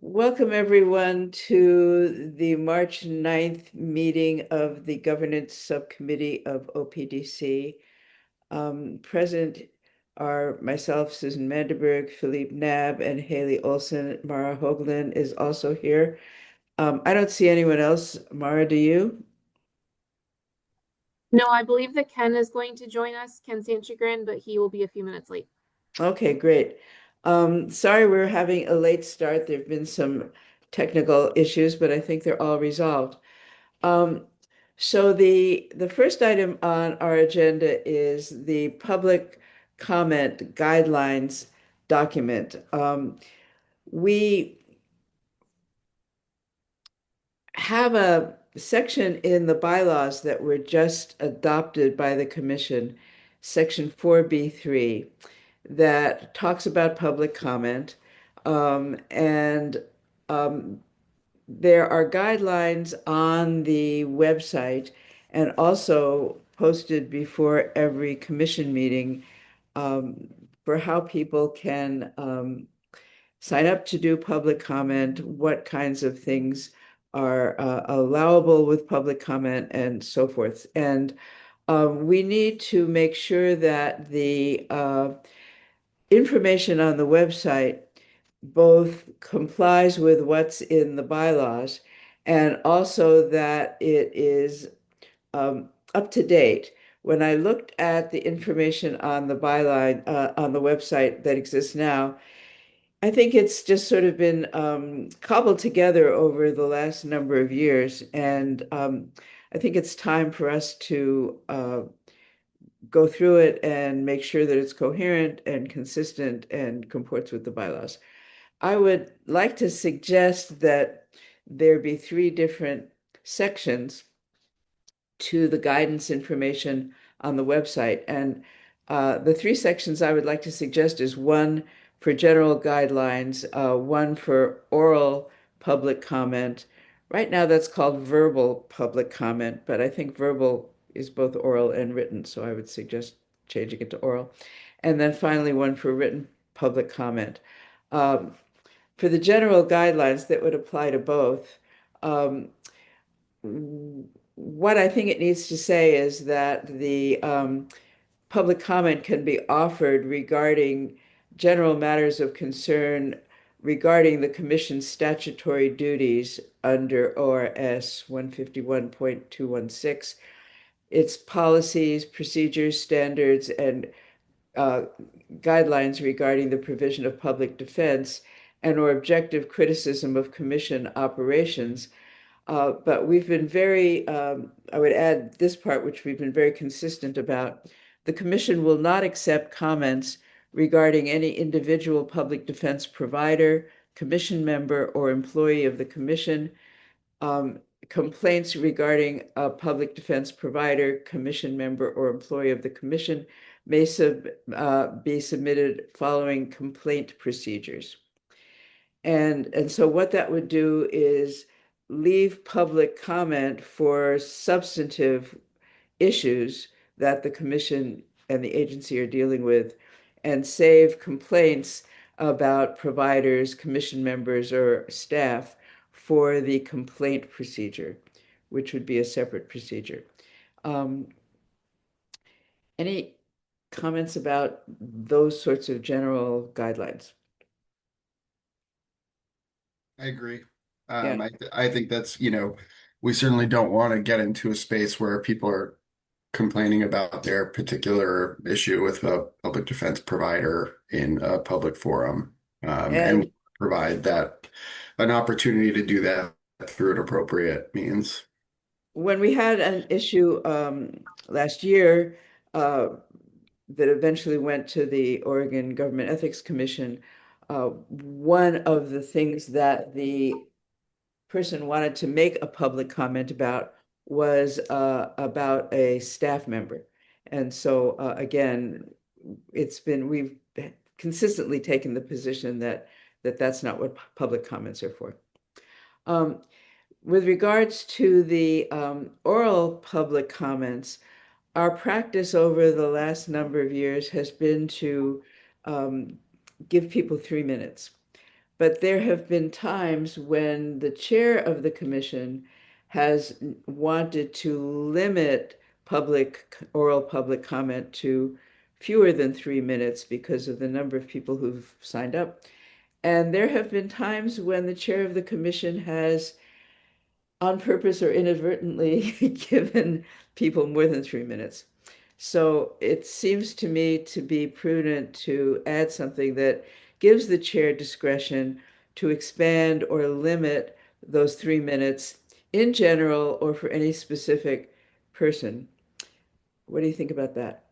Welcome, everyone, to the March 9th meeting of the Governance Subcommittee of OPDC. Present are myself, Susan Manderberg, Philippe Nab, and Haley Olson. Mara Hoagland is also here. I don't see anyone else. Mara, do you? No, I believe that Ken is going to join us, Ken Sanchagrin, but he will be a few minutes late. Okay, great. Sorry we're having a late start. There have been some technical issues, but I think they're all resolved. Um, so the first item on our agenda is the public comment guidelines document. We have a section in the bylaws that were just adopted by the commission, section 4B3, that talks about public comment. And there are guidelines on the website and also posted before every commission meeting um, for how people can sign up to do public comment, what kinds of things are allowable with public comment, and so forth. And we need to make sure that the information on the website both complies with what's in the bylaws and also that it is up to date. When I looked at the information on the byline on the website that exists now, I think it's just sort of been cobbled together over the last number of years, and I think it's time for us to go through it and make sure that it's coherent and consistent and comports with the bylaws. I would like to suggest that there be three different sections to the guidance information on the website. And the three sections I would like to suggest is one for general guidelines, one for oral public comment. Right now, that's called verbal public comment, but I think verbal is both oral and written, so I would suggest changing it to oral. And then finally, one for written public comment. Um, for the general guidelines that would apply to both, um, what I think it needs to say is that the public comment can be offered regarding general matters of concern regarding the commission's statutory duties under ORS 151.216, its policies, procedures, standards, and uh, guidelines regarding the provision of public defense and or objective criticism of commission operations. But we've been very, I would add this part, which we've been very consistent about. The commission will not accept comments regarding any individual public defense provider, commission member, or employee of the commission. Um, Complaints regarding a public defense provider, commission member, or employee of the commission may be submitted following complaint procedures. And so what that would do is leave public comment for substantive issues that the commission and the agency are dealing with and save complaints about providers, commission members, or staff for the complaint procedure, which would be a separate procedure. Um, any comments about those sorts of general guidelines? I agree. Yeah. I think that's, we certainly don't want to get into a space where people are complaining about their particular issue with a public defense provider in a public forum, and And provide that an opportunity to do that through an appropriate means. when we had an issue last year uh, that eventually went to the Oregon Government Ethics Commission, one of the things that the person wanted to make a public comment about was about a staff member. And so again, we've consistently taken the position that that's not what public comments are for. Um, with regards to the oral public comments, our practice over the last number of years has been to um, give people 3 minutes. but there have been times when the chair of the commission has wanted to limit oral public comment to fewer than 3 minutes because of the number of people who've signed up. And there have been times when the chair of the commission has, on purpose or inadvertently, given people more than 3 minutes. So it seems to me to be prudent to add something that gives the chair discretion to expand or limit those 3 minutes in general or for any specific person. What do you think about that,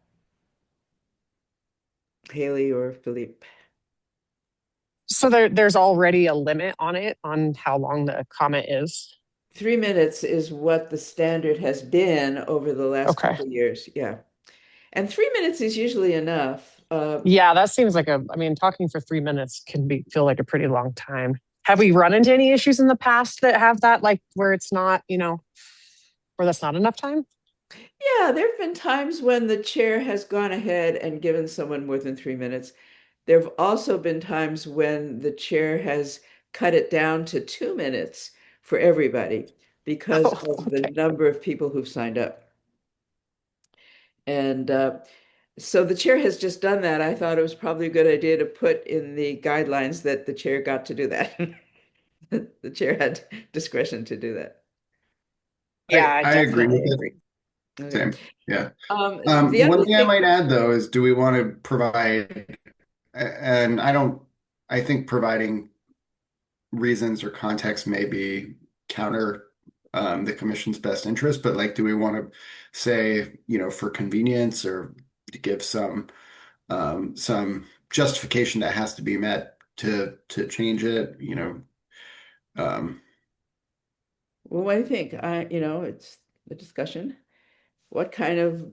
Haley or Philippe? So there's already a limit on it on how long the comment is. 3 minutes is what the standard has been over the last Okay. couple of years. Yeah. And 3 minutes is usually enough. Yeah, that seems like I mean, talking for 3 minutes can feel like a pretty long time. Have we run into any issues in the past that have that, like where it's not, where that's not enough time? Yeah, there have been times when the chair has gone ahead and given someone more than 3 minutes. There have also been times when the chair has cut it down to 2 minutes for everybody because Oh, of the okay. number of people who've signed up. And so the chair has just done that. I thought it was probably a good idea to put in the guidelines that the chair got to do that. The chair had discretion to do that. Yeah, I I agree definitely with it. agree. Okay. Same. Yeah. The One other thing I thing, might add though is do we want to provide, and I don't, I think providing reasons or context may be counter the commission's best interest, but like, do we want to say, for convenience or to give some justification that has to be met to change it, um, well, what do you think? It's the discussion. What kind of,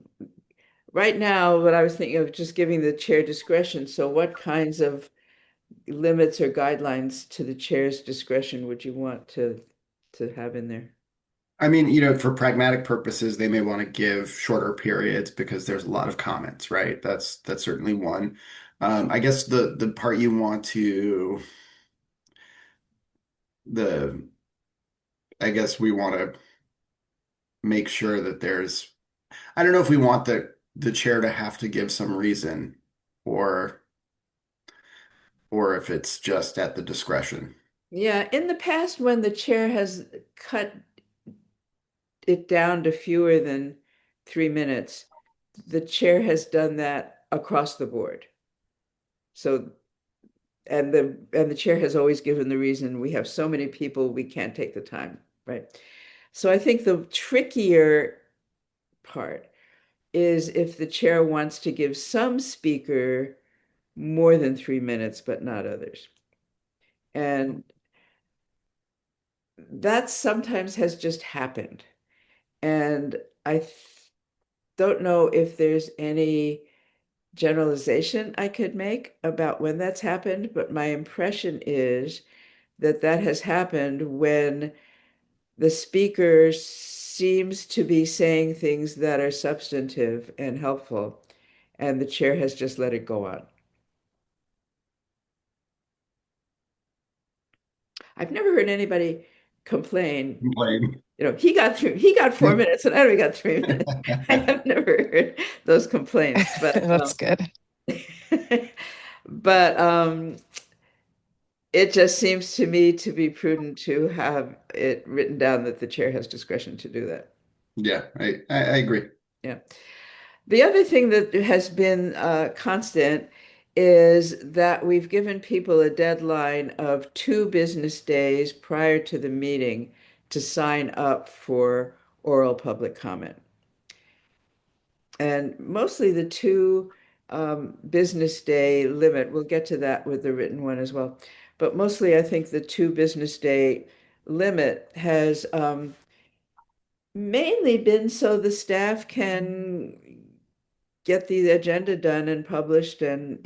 right now, what I was thinking of just giving the chair discretion. So what kinds of limits or guidelines to the chair's discretion would you want to have in there? I mean, for pragmatic purposes, they may want to give shorter periods because there's a lot of comments, right? That's certainly one. I guess the part you want to the I guess we want to make sure that there's I don't know if we want the chair to have to give some reason or or if it's just at the discretion. Yeah, in the past, when the chair has cut it down to fewer than 3 minutes, the chair has done that across the board. So, and the chair has always given the reason we have so many people, we can't take the time, right? So I think the trickier part is if the chair wants to give some speaker more than 3 minutes, but not others. And that sometimes has just happened. And I don't know if there's any generalization I could make about when that's happened, but my impression is that that has happened when the speaker seems to be saying things that are substantive and helpful, and the chair has just let it go on. I've never heard anybody complain, Complain. he got 4 minutes and I only got 3 minutes. I have never heard those complaints, That's good. but it just seems to me to be prudent to have it written down that the chair has discretion to do that. Yeah, I agree. Yeah. The other thing that has been constant is that we've given people a deadline of 2 business days prior to the meeting to sign up for oral public comment. And mostly the two business day limit, we'll get to that with the written one as well. But mostly, I think the 2 business day limit has mainly been so the staff can get the agenda done and published and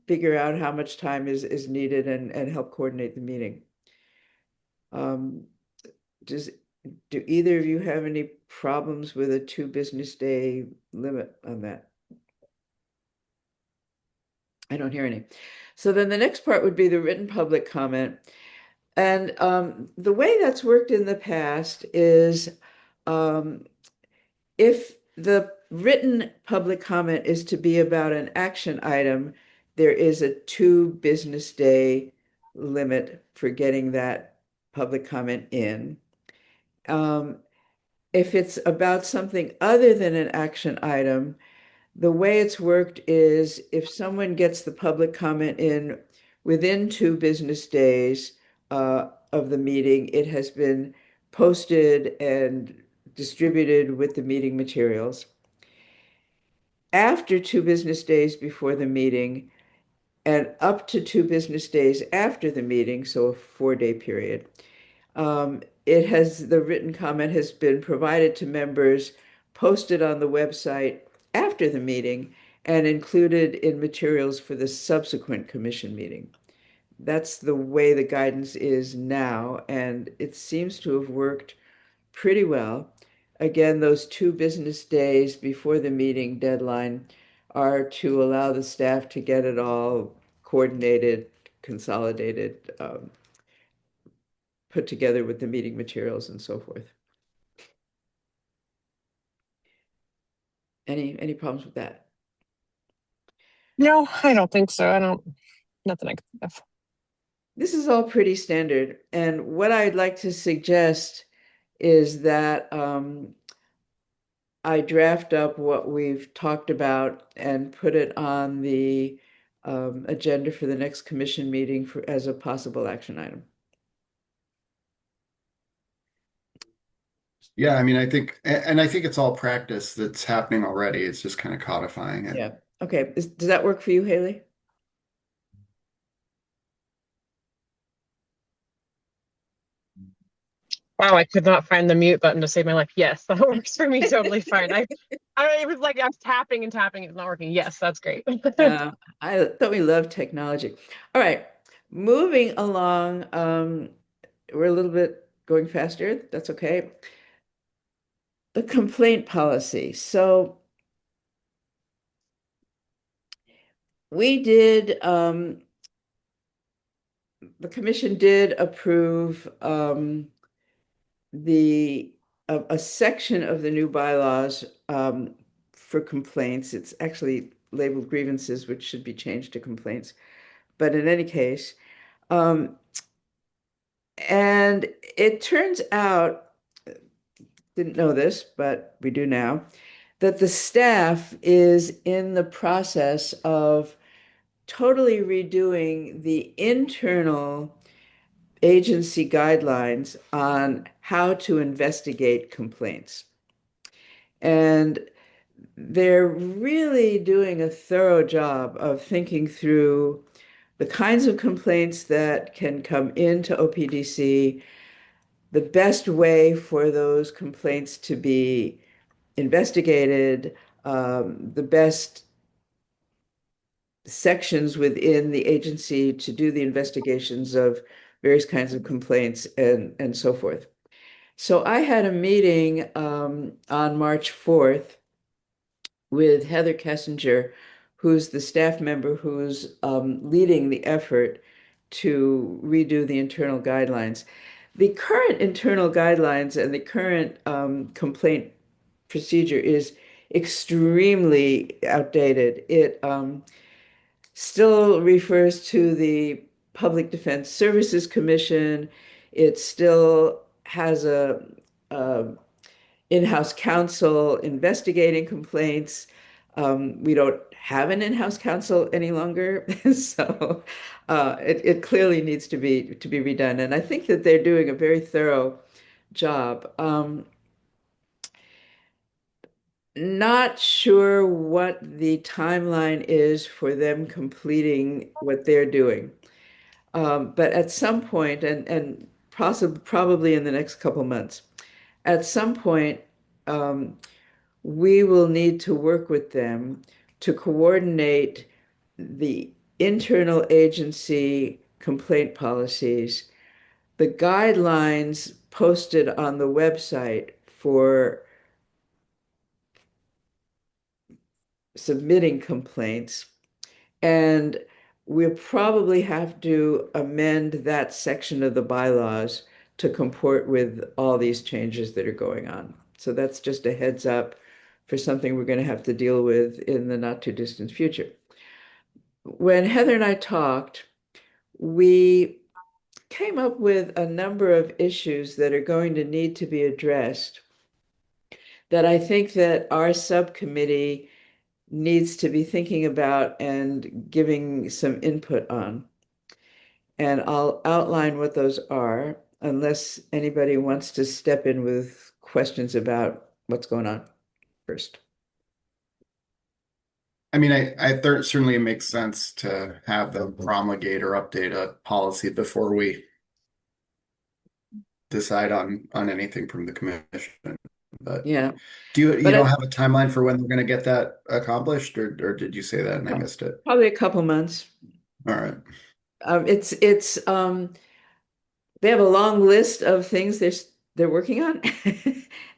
figure out how much time is needed and help coordinate the meeting. Um, does do either of you have any problems with a 2 business day limit on that? I don't hear any. So then the next part would be the written public comment. And the way that's worked in the past is um, if the written public comment is to be about an action item, there is a 2 business day limit for getting that public comment in. Um, if it's about something other than an action item, the way it's worked is if someone gets the public comment in within 2 business days of the meeting, it has been posted and distributed with the meeting materials. After 2 business days before the meeting and up to 2 business days after the meeting, so a 4 day period, the written comment has been provided to members, posted on the website after the meeting, and included in materials for the subsequent commission meeting. That's the way the guidance is now, and it seems to have worked pretty well. Again, those 2 business days before the meeting deadline are to allow the staff to get it all coordinated, consolidated, put together with the meeting materials and so forth. Any problems with that? No, I don't think so. I don't, nothing I can think of. This is all pretty standard, and what I'd like to suggest is that I draft up what we've talked about and put it on the agenda for the next commission meeting as a possible action item. Yeah, I mean, I think, and I think it's all practice that's happening already. It's just kind of codifying it. Yeah. Okay. Does that work for you, Haley? Wow, I could not find the mute button to save my life. Yes, that works for me totally fine. It was like I was tapping and tapping, it's not working. Yes, that's great. I thought we loved technology. All right. Moving along, we're a little bit going faster. That's okay. The complaint policy. So we did, the commission did approve a section of the new bylaws for complaints. It's actually labeled grievances, which should be changed to complaints. But in any case, um, and it turns out, didn't know this, but we do now, that the staff is in the process of totally redoing the internal agency guidelines on how to investigate complaints. And they're really doing a thorough job of thinking through the kinds of complaints that can come into OPDC, the best way for those complaints to be investigated, the best sections within the agency to do the investigations of various kinds of complaints and so forth. So I had a meeting on March 4th with Heather Kessinger, who's the staff member who's leading the effort to redo the internal guidelines. The current internal guidelines and the current complaint procedure is extremely outdated. It still refers to the Public Defense Services Commission. It still has a in-house counsel investigating complaints. We don't have an in-house counsel any longer, so it clearly needs to be redone. And I think that they're doing a very thorough job. Not sure what the timeline is for them completing what they're doing. But at some point, and probably in the next couple months, at some point, um, we will need to work with them to coordinate the internal agency complaint policies, the guidelines posted on the website for submitting complaints, And we'll probably have to amend that section of the bylaws to comport with all these changes that are going on. So that's just a heads up for something we're going to have to deal with in the not too distant future. When Heather and I talked, we came up with a number of issues that are going to need to be addressed that I think that our subcommittee needs to be thinking about and giving some input on. And I'll outline what those are, unless anybody wants to step in with questions about what's going on first. I mean, certainly it makes sense to have them promulgate or update a policy before we decide on anything from the commission. But Yeah, you but don't have a timeline for when they're going to get that accomplished, or did you say that and I missed it? probably a couple months. All right. It's they have a long list of things they're working on,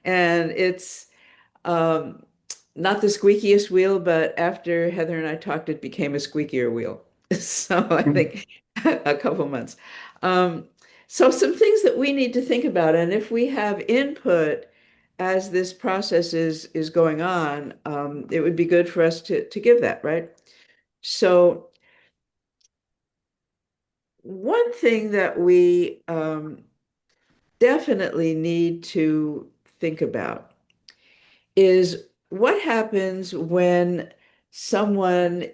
and it's um, not the squeakiest wheel, but after Heather and I talked, it became a squeakier wheel. So I think a couple months. Um, so some things that we need to think about, and if we have input as this process is going on, it would be good for us to give that, right? So one thing that we definitely need to think about is what happens when someone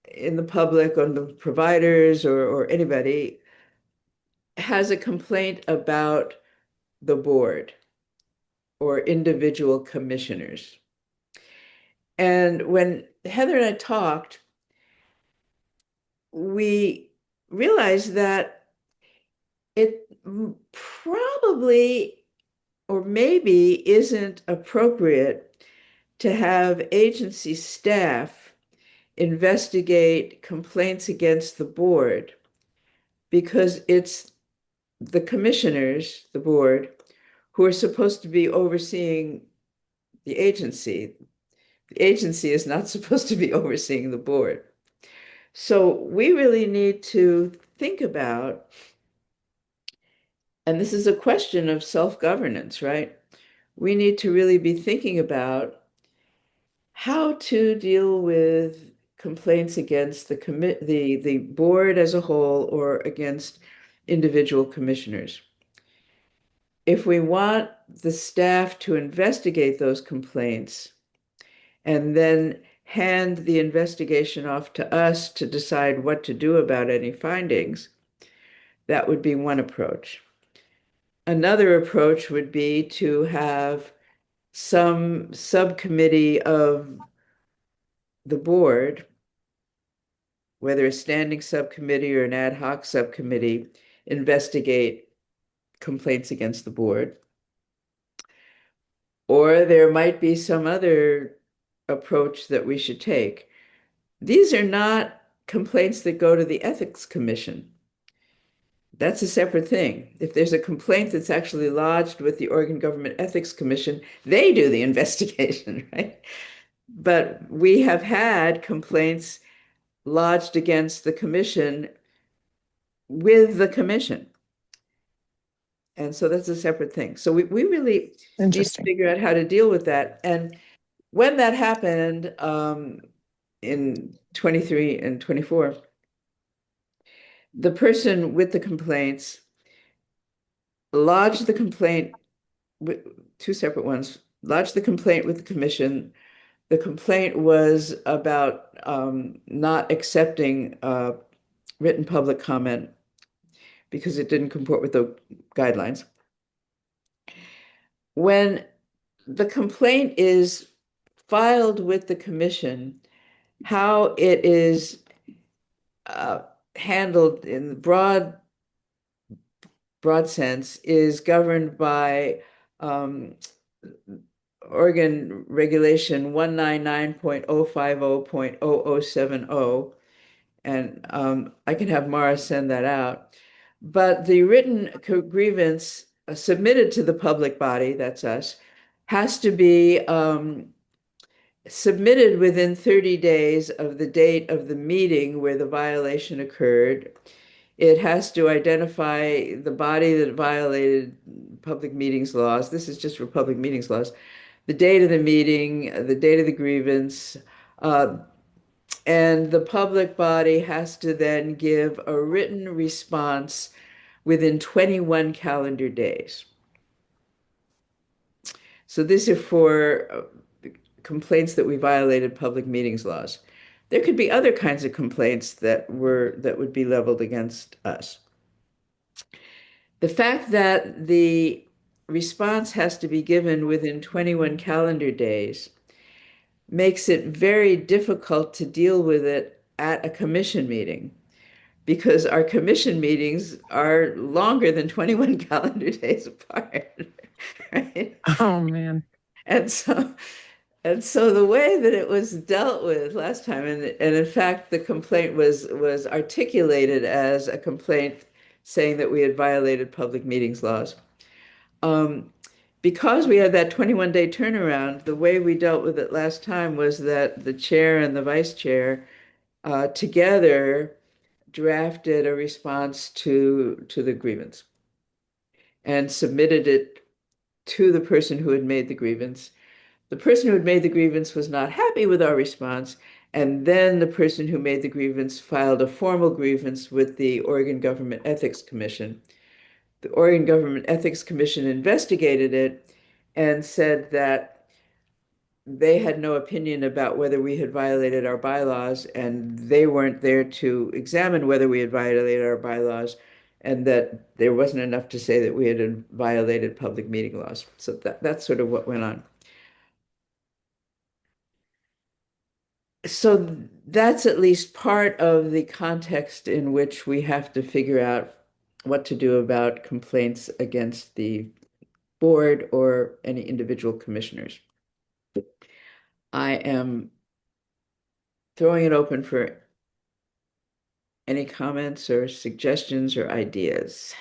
in the public or the providers or anybody has a complaint about the board or individual commissioners. And when Heather and I talked, we realized that it probably or maybe isn't appropriate to have agency staff investigate complaints against the board because it's the commissioners, the board, who are supposed to be overseeing the agency. The agency is not supposed to be overseeing the board. So we really need to think about, and this is a question of self-governance, right? We need to really be thinking about how to deal with complaints against the board as a whole or against individual commissioners. If we want the staff to investigate those complaints and then hand the investigation off to us to decide what to do about any findings, that would be one approach. Another approach would be to have some subcommittee of the board, whether a standing subcommittee or an ad hoc subcommittee, investigate complaints against the board. Or there might be some other approach that we should take. These are not complaints that go to the Ethics Commission. That's a separate thing. If there's a complaint that's actually lodged with the Oregon Government Ethics Commission, they do the investigation, right? But we have had complaints lodged against the commission with the commission. And so that's a separate thing. So we really need to Interesting. figure out how to deal with that. And when that happened in 23 and 24, the person with the complaints lodged the complaint with two separate ones, lodged the complaint with the commission. The complaint was about not accepting written public comment because it didn't comport with the guidelines. When the complaint is filed with the commission, how it is handled in the broad sense is governed by Oregon Regulation 199.050.0070. And I can have Mara send that out. But the written grievance submitted to the public body, that's us, has to be submitted within 30 days of the date of the meeting where the violation occurred. It has to identify the body that violated public meetings laws. This is just for public meetings laws. The date of the meeting, the date of the grievance, uh, and the public body has to then give a written response within 21 calendar days. So these are for complaints that we violated public meetings laws. There could be other kinds of complaints that would be leveled against us. The fact that the response has to be given within 21 calendar days makes it very difficult to deal with it at a commission meeting because our commission meetings are longer than 21 calendar days apart, right? Oh man. And so And so the way that it was dealt with last time, and in fact, the complaint was articulated as a complaint saying that we had violated public meetings laws. Um, because we had that 21-day turnaround, the way we dealt with it last time was that the chair and the vice chair together drafted a response to the grievance and submitted it to the person who had made the grievance. The person who had made the grievance was not happy with our response, and then the person who made the grievance filed a formal grievance with the Oregon Government Ethics Commission. The Oregon Government Ethics Commission investigated it and said that they had no opinion about whether we had violated our bylaws, and they weren't there to examine whether we had violated our bylaws, and that there wasn't enough to say that we had violated public meeting laws. So that's sort of what went on. So that's at least part of the context in which we have to figure out what to do about complaints against the board or any individual commissioners. I am throwing it open for any comments or suggestions or ideas.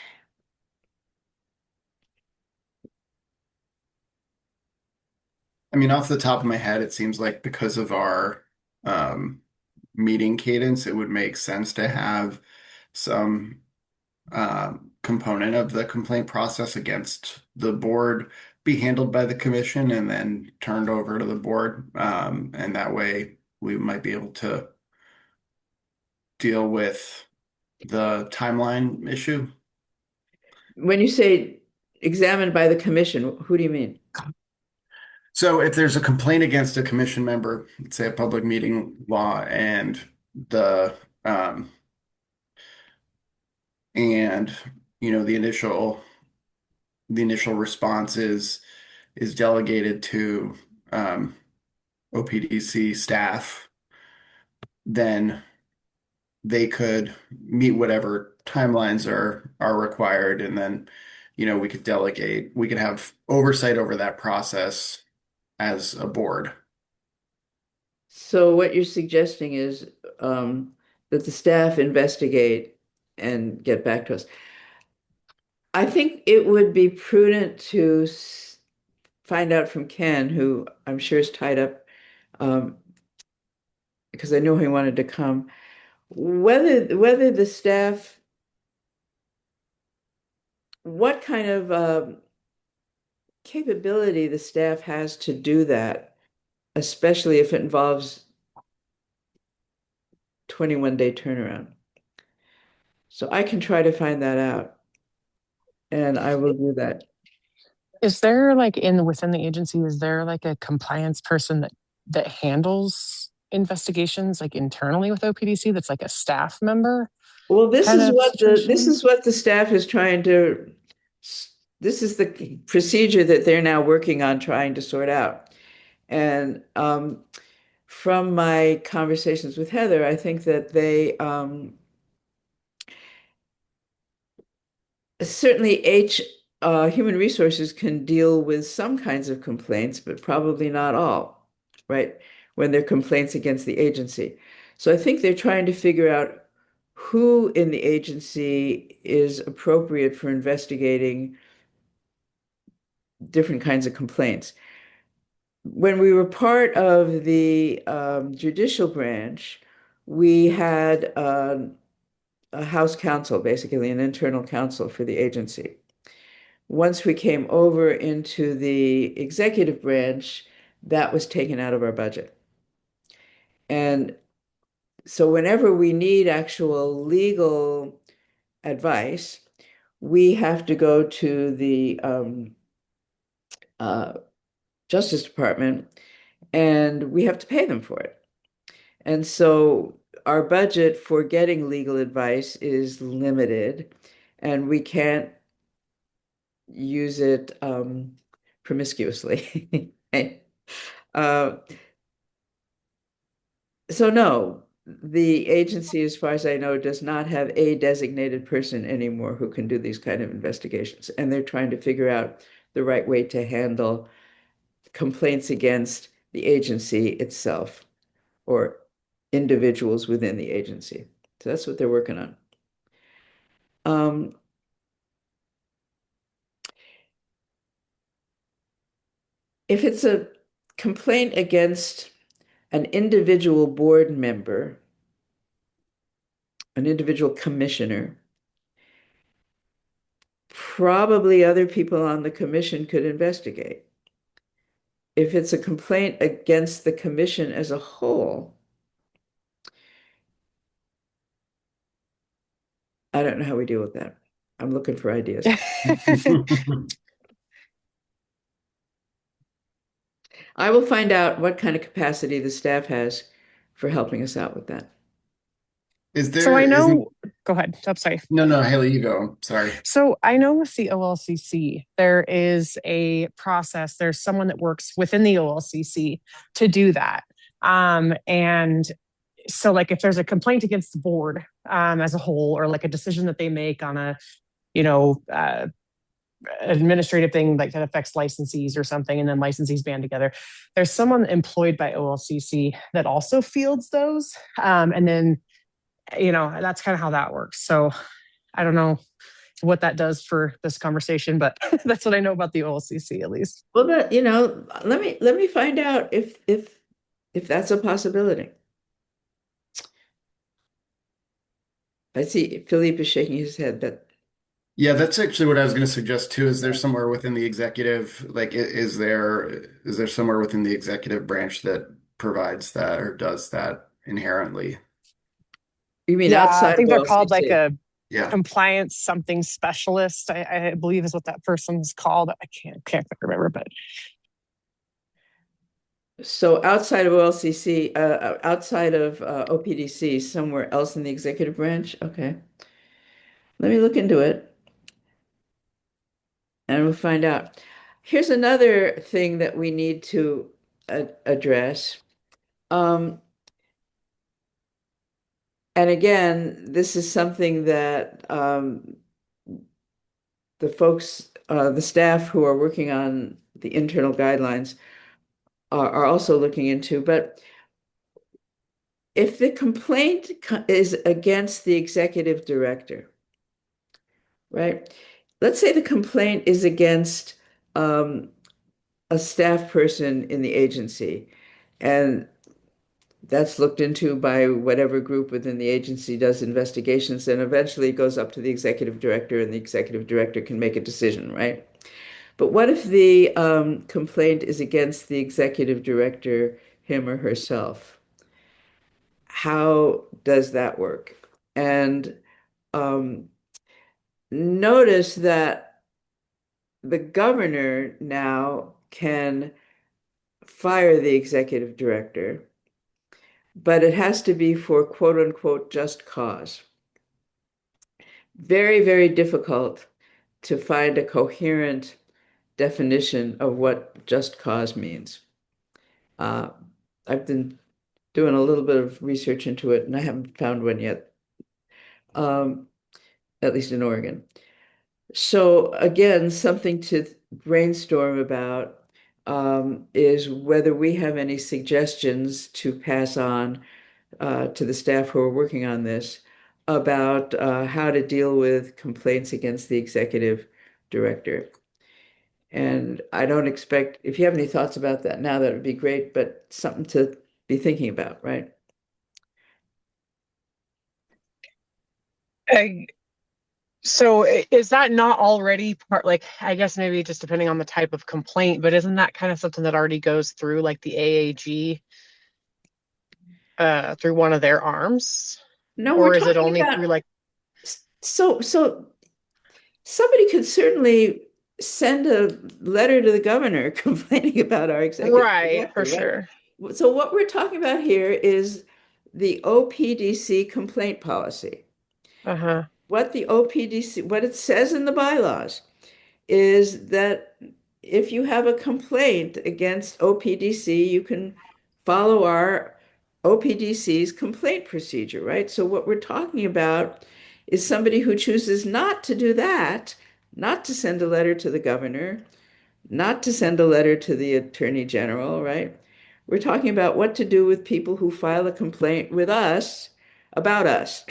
I mean, off the top of my head, it seems like because of our um, meeting cadence, it would make sense to have some component of the complaint process against the board be handled by the commission and then turned over to the board. And that way we might be able to deal with the timeline issue. When you say examined by the commission, who do you mean? So if there's a complaint against a commission member, say a public meeting law, and the and the initial response is delegated to OPDC staff, then they could meet whatever timelines are required, and then we could delegate, we could have oversight over that process as a board. So what you're suggesting is that the staff investigate and get back to us. I think it would be prudent to find out from Ken, who I'm sure is tied up, um, because I know he wanted to come, whether the staff, what kind of capability the staff has to do that, especially if it involves 21-day turnaround. So I can try to find that out, and I will do that. Is there like within the agency, is there like a compliance person that handles investigations like internally with OPDC that's like a staff member Well, this kind is of what situation? the staff is trying to, this is the procedure that they're now working on trying to sort out. And from my conversations with Heather, I think that they certainly human resources can deal with some kinds of complaints, but probably not all, right? When they're complaints against the agency. So I think they're trying to figure out who in the agency is appropriate for investigating different kinds of complaints. when we were part of the judicial branch, we had a house counsel, basically an internal counsel for the agency. Once we came over into the executive branch, that was taken out of our budget. And so whenever we need actual legal advice, we have to go to the uh, Justice Department and we have to pay them for it. And so our budget for getting legal advice is limited, and we can't use it promiscuously. Uh, so no, the agency, as far as I know, does not have a designated person anymore who can do these kind of investigations. And they're trying to figure out the right way to handle complaints against the agency itself or individuals within the agency. So that's what they're working on. Um, if it's a complaint against an individual board member, an individual commissioner, probably other people on the commission could investigate. If it's a complaint against the commission as a whole, I don't know how we deal with that. I'm looking for ideas. I will find out what kind of capacity the staff has for helping us out with that. Is So there, I isn't, know, go ahead. I'm sorry. no, Haley, you go. Sorry. So I know with the OLCC, there is a process. There's someone that works within the OLCC to do that. And so like if there's a complaint against the board as a whole, or like a decision that they make on a, you know, administrative thing like that affects licensees or something, and then licensees band together, there's someone employed by OLCC that also fields those. And then, you know, that's kind of how that works. So I don't know what that does for this conversation, but that's what I know about the OLCC at least. Well, that, let me find out if that's a possibility. I see Philippe is shaking his head that Yeah, that's actually what I was going to suggest too. Is there somewhere within the executive, like, is there somewhere within the executive branch that provides that or does that inherently? you mean Yeah, I outside of think they're called like OLCC? a Yeah. compliance something specialist. I believe is what that person's called. I can't quite remember, but So outside of OLCC, outside of OPDC, somewhere else in the executive branch? Okay. Let me look into it and we'll find out. Here's another thing that we need to address. Um, and again, this is something that the staff who are working on the internal guidelines are also looking into. But if the complaint is against the executive director, right? Let's say the complaint is against um, a staff person in the agency, and that's looked into by whatever group within the agency does investigations, and eventually it goes up to the executive director, and the executive director can make a decision, right? But what if the complaint is against the executive director, him or herself? How does that work? And um, notice that the governor now can fire the executive director, but it has to be for quote unquote just cause. Very, very difficult to find a coherent definition of what just cause means. Uh, I've been doing a little bit of research into it, and I haven't found one yet, um, at least in Oregon. So again, something to brainstorm about is whether we have any suggestions to pass on to the staff who are working on this about how to deal with complaints against the executive director. And I don't expect, if you have any thoughts about that now, that would be great, but something to be thinking about, right? I, so is that not already part, like, I guess maybe just depending on the type of complaint, but isn't that kind of something that already goes through like the AAG, through one of their arms? No, we're Or is it talking only about, through like, so somebody could certainly send a letter to the governor complaining about our executive right, for director, right? sure. So what we're talking about here is the OPDC complaint policy. Uh-huh. What the OPDC, what it says in the bylaws is that if you have a complaint against OPDC, you can follow our OPDC's complaint procedure, right? So what we're talking about is somebody who chooses not to do that, not to send a letter to the governor, not to send a letter to the attorney general, right? We're talking about what to do with people who file a complaint with us about us,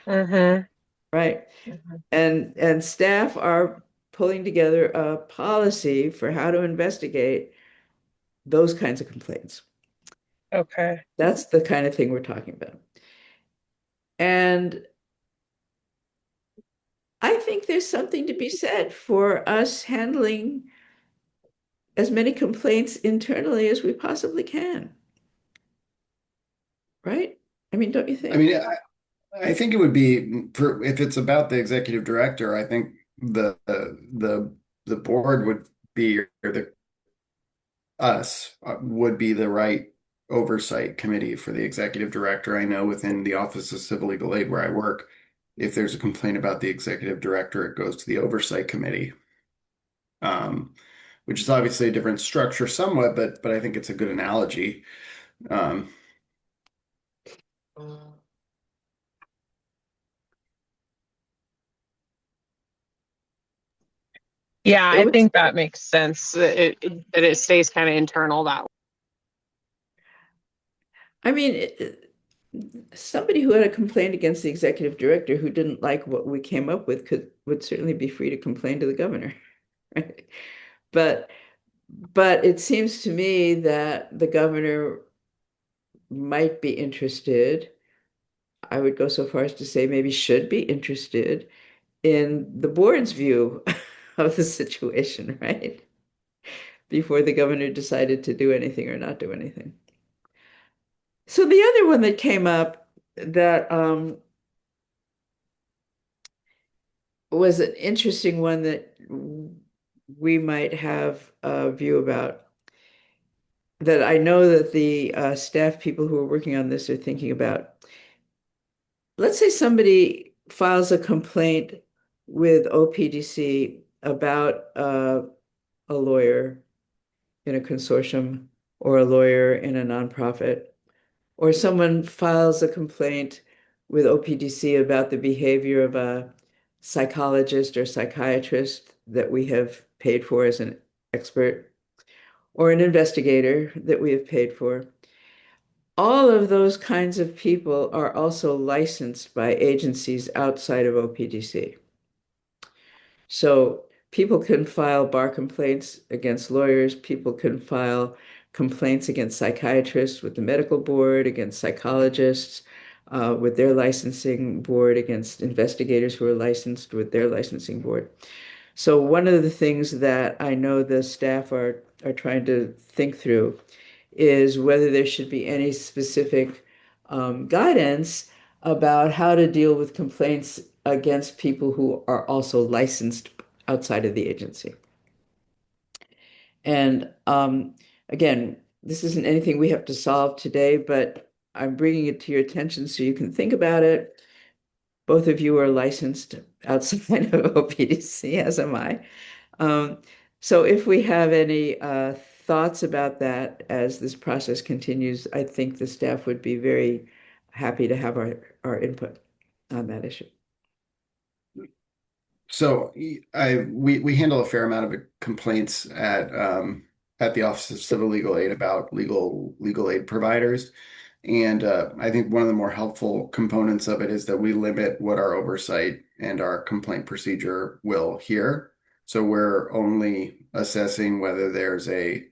Mm-hmm. right? And staff are pulling together a policy for how to investigate those kinds of complaints. Okay. That's the kind of thing we're talking about. And I think there's something to be said for us handling as many complaints internally as we possibly can, right? I mean, don't you I think? mean, I think it would be for if it's about the executive director, I think the board would be, or the us would be the right oversight committee for the executive director. I know within the Office of Civil Legal Aid where I work, if there's a complaint about the executive director, it goes to the oversight committee. Um, which is obviously a different structure somewhat, but I think it's a good analogy. Um, Yeah, It I would, think that makes sense. That it stays kind of internal that way. I mean, somebody who had a complaint against the executive director who didn't like what we came up with would certainly be free to complain to the governor, right? But but it seems to me that the governor might be interested. I would go so far as to say maybe should be interested in the board's view of the situation, right? Before the governor decided to do anything or not do anything. So the other one that came up that was an interesting one that we might have a view about, that I know that the staff people who are working on this are thinking about. Let's say somebody files a complaint with OPDC about a lawyer in a consortium or a lawyer in a nonprofit, or someone files a complaint with OPDC about the behavior of a psychologist or psychiatrist that we have paid for as an expert, or an investigator that we have paid for. All of those kinds of people are also licensed by agencies outside of OPDC. So people can file bar complaints against lawyers, people can file complaints against psychiatrists with the medical board, against psychologists with their licensing board, against investigators who are licensed with their licensing board. So one of the things that I know the staff are trying to think through is whether there should be any specific guidance about how to deal with complaints against people who are also licensed outside of the agency. And again, this isn't anything we have to solve today, but I'm bringing it to your attention so you can think about it. Both of you are licensed outside of OPDC, as am I. Um, so if we have any thoughts about that as this process continues, I think the staff would be very happy to have our input on that issue. so we handle a fair amount of complaints at the Office of Civil Legal Aid about legal aid providers. And I think one of the more helpful components of it is that we limit what our oversight and our complaint procedure will hear. So we're only assessing whether there's a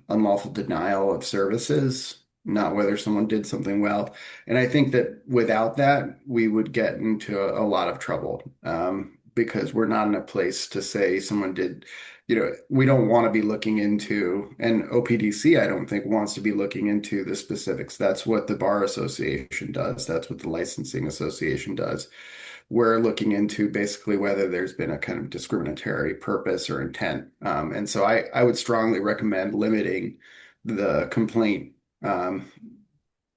unlawful denial of services, not whether someone did something well. And I think that without that, we would get into a lot of trouble because we're not in a place to say someone did, we don't want to be looking into, and OPDC, I don't think wants to be looking into the specifics. That's what the Bar Association does. That's what the Licensing Association does. We're looking into basically whether there's been a kind of discriminatory purpose or intent. And so I would strongly recommend limiting the complaint,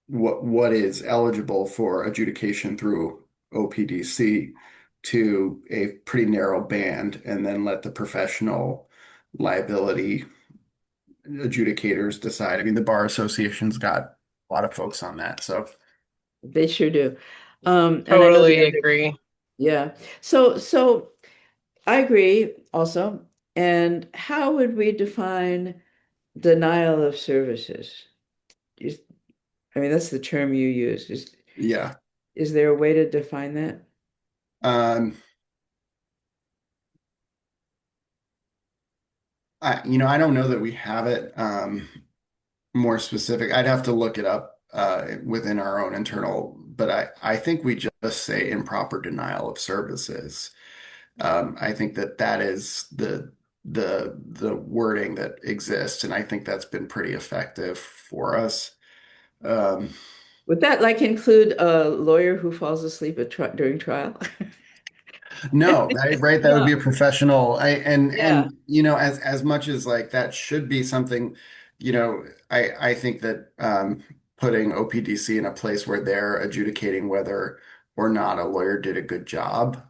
what is eligible for adjudication through OPDC to a pretty narrow band, and then let the professional liability adjudicators decide. I mean, the Bar Association's got a lot of folks on that, so. They sure do. And I know the Totally other, agree. yeah. So I agree also. And how would we define denial of services? Is, I mean, that's the term you use. Yeah. Is there a way to define that? Um, I don't know that we have it more specific. I'd have to look it up within our own internal, but I think we just say improper denial of services. I think that is the wording that exists, and I think that's been pretty effective for us. Um, Would that like include a lawyer who falls asleep during trial? No, right. That would be a No. professional. Yeah. As much as like that should be something, I think that putting OPDC in a place where they're adjudicating whether or not a lawyer did a good job,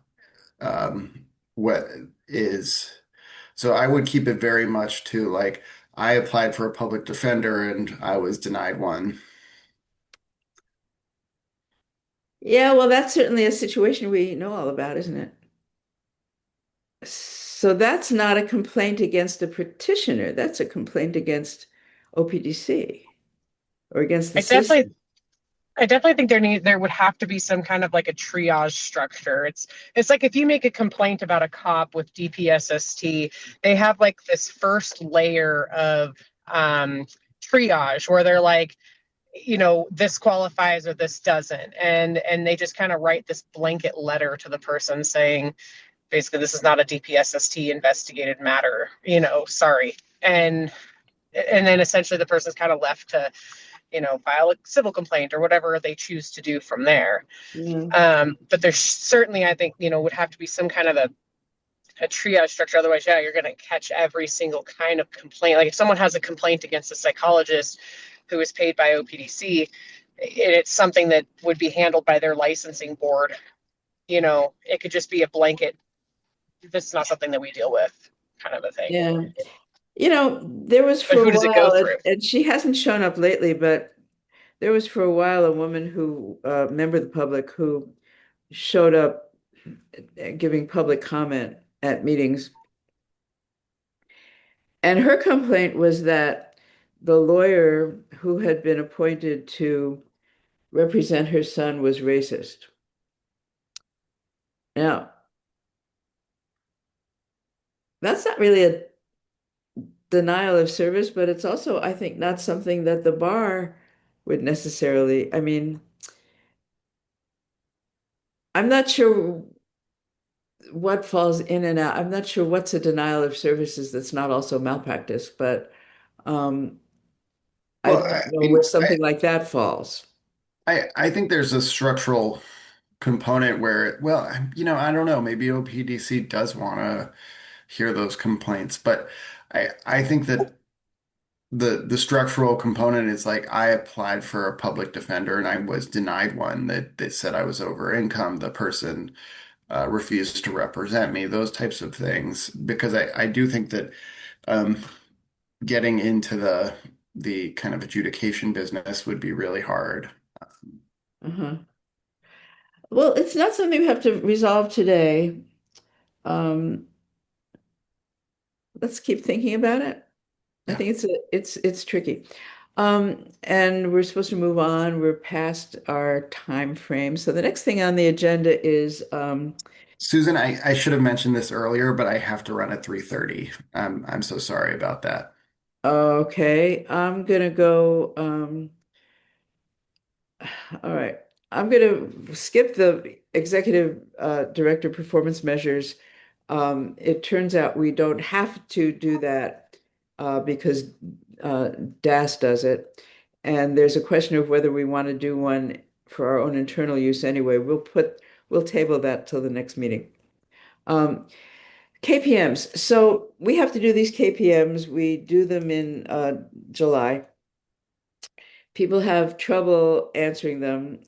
what is so I would keep it very much to like I applied for a public defender and I was denied one. Yeah, well, that's certainly a situation we know all about, isn't it? So that's not a complaint against the petitioner. That's a complaint against OPDC or against the I definitely system. I definitely think there would have to be some kind of like a triage structure. It's like if you make a complaint about a cop with DPSST, they have like this first layer of triage where they're like, this qualifies or this doesn't, and they just kind of write this blanket letter to the person saying basically this is not a DPSST investigated matter, sorry. And then essentially the person's kind of left to file a civil complaint or whatever they choose to do from there. Yeah. But there's certainly, I think, would have to be some kind of a triage structure. Otherwise, yeah, you're going to catch every single kind of complaint. Like if someone has a complaint against a psychologist who is paid by OPDC, it's something that would be handled by their licensing board. It could just be a blanket. This is not something that we deal with, kind of a thing. Yeah. There was But for who a does it go while, through? and she hasn't shown up lately, but there was for a while a woman who, a member of the public who showed up giving public comment at meetings. And her complaint was that the lawyer who had been appointed to represent her son was racist. Now, that's not really a denial of service, but it's also, I think, not something that the bar would necessarily. I mean, I'm not sure what falls in and out. I'm not sure what's a denial of services that's not also malpractice, but um, I Well, don't I know where mean, something like that falls. I think there's a structural component where, well, I don't know, maybe OPDC does want to hear those complaints, but I think that the structural component is like I applied for a public defender and I was denied one that said I was over income. The person refused to represent me, those types of things, because I do think that um, getting into the kind of adjudication business would be really hard. Uh-huh. Well, it's not something we have to resolve today. Um, let's keep thinking about it. I Yeah. think it's tricky. And we're supposed to move on. We're past our time frame. So the next thing on the agenda is Susan, I should have mentioned this earlier, but I have to run at 3:30. I'm so sorry about that. okay, I'm gonna go all right. I'm gonna skip the executive director performance measures. It turns out we don't have to do that because uh, DAS does it. And there's a question of whether we want to do one for our own internal use anyway. We'll table that till the next meeting. Um, KPMs. So we have to do these KPMs. We do them in July. People have trouble answering them,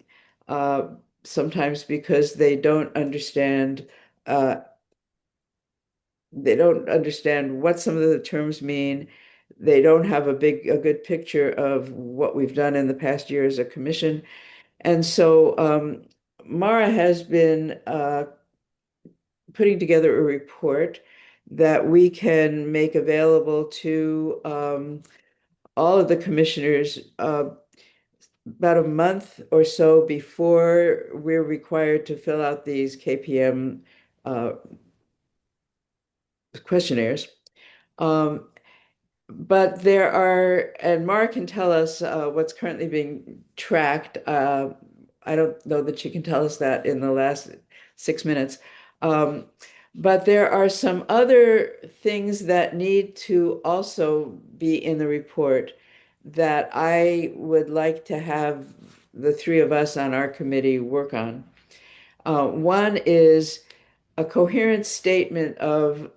uh, sometimes because uh, they don't understand what some of the terms mean. They don't have a good picture of what we've done in the past year as a commission. And so Mara has been putting together a report that we can make available to all of the commissioners about a month or so before we're required to fill out these KPM uh, questionnaires. Um, but there are, and Mara can tell us what's currently being tracked. I don't know that she can tell us that in the last 6 minutes. Um, but there are some other things that need to also be in the report that I would like to have the three of us on our committee work on. One is a coherent statement of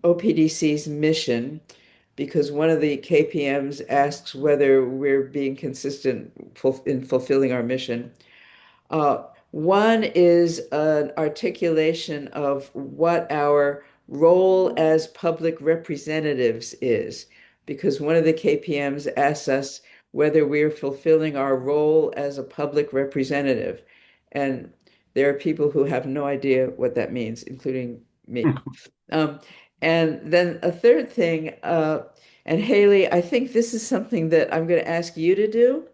OPDC's mission, because one of the KPMs asks whether we're being consistent in fulfilling our mission. One is an articulation of what our role as public representatives is, because one of the KPMs asks us whether we're fulfilling our role as a public representative. And there are people who have no idea what that means, including me. Um, and then a third thing, and Haley, I think this is something that I'm going to ask you to do,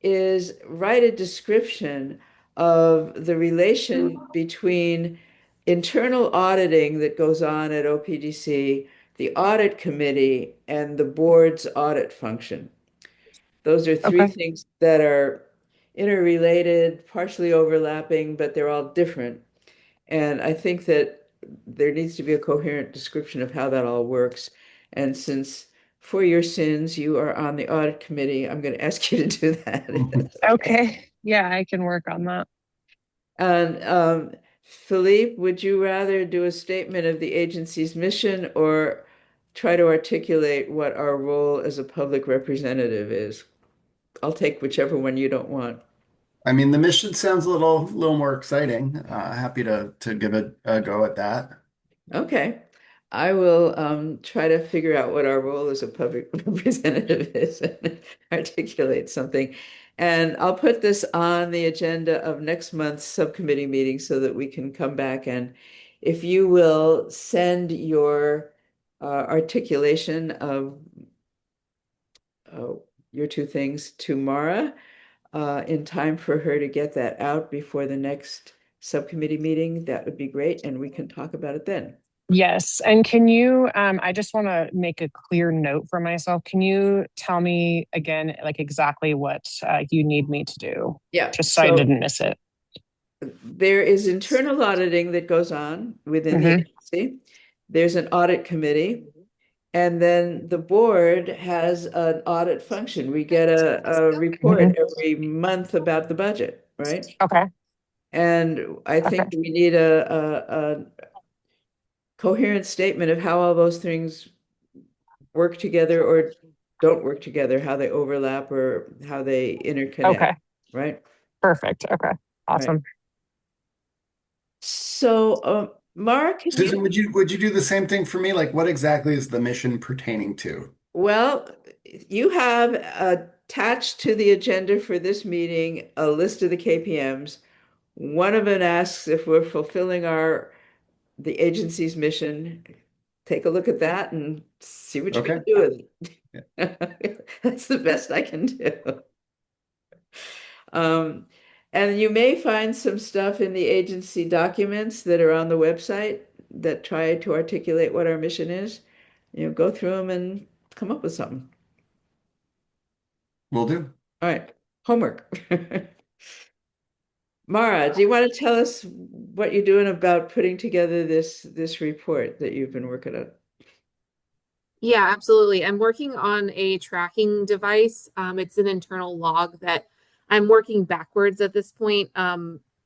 is write a description of the relation between internal auditing that goes on at OPDC, the audit committee, and the board's audit function. Those are three Okay. things that are interrelated, partially overlapping, but they're all different. And I think that there needs to be a coherent description of how that all works. And since for your sins you are on the audit committee, I'm going to ask you to do that, if that's okay. Okay. Yeah, I can work on that. And Philippe, would you rather do a statement of the agency's mission or try to articulate what our role as a public representative is? I'll take whichever one you don't want. I mean, the mission sounds a little more exciting. Happy to give it a go at that. Okay. I will try to figure out what our role as a public representative is and articulate something. And I'll put this on the agenda of next month's subcommittee meeting so that we can come back, and if you will send your articulation of uh, your two things to Mara in time for her to get that out before the next subcommittee meeting, that would be great, and we can talk about it then. Yes. And can you, I just want to make a clear note for myself. Can you tell me again, like exactly what you need me to do, Yeah, just so I so didn't miss it? there is internal auditing that goes on within the Hmm. agency. There's an audit committee, and then the board has an audit function. We get a report Hmm. every month about the budget, right? Okay. And I Okay. think we need a coherent statement of how all those things work together or don't work together, how they overlap or how they interconnect, Okay. right? Perfect. Okay. Right. Awesome. So, Mark, can you? Susan, would you do the same thing for me? Like, what exactly is the mission pertaining to? Well, you have attached to the agenda for this meeting a list of the KPMs. One of them asks if we're fulfilling the agency's mission. take a look at that and see what you Okay. can do with Yeah. it. That's the best I can do. Um, and you may find some stuff in the agency documents that are on the website that try to articulate what our mission is. Go through them and come up with something. Will do. All right, homework. Mara, do you want to tell us what you're doing about putting together this report that you've been working on? Yeah, absolutely. I'm working on a tracking device. It's an internal log that I'm working backwards at this point.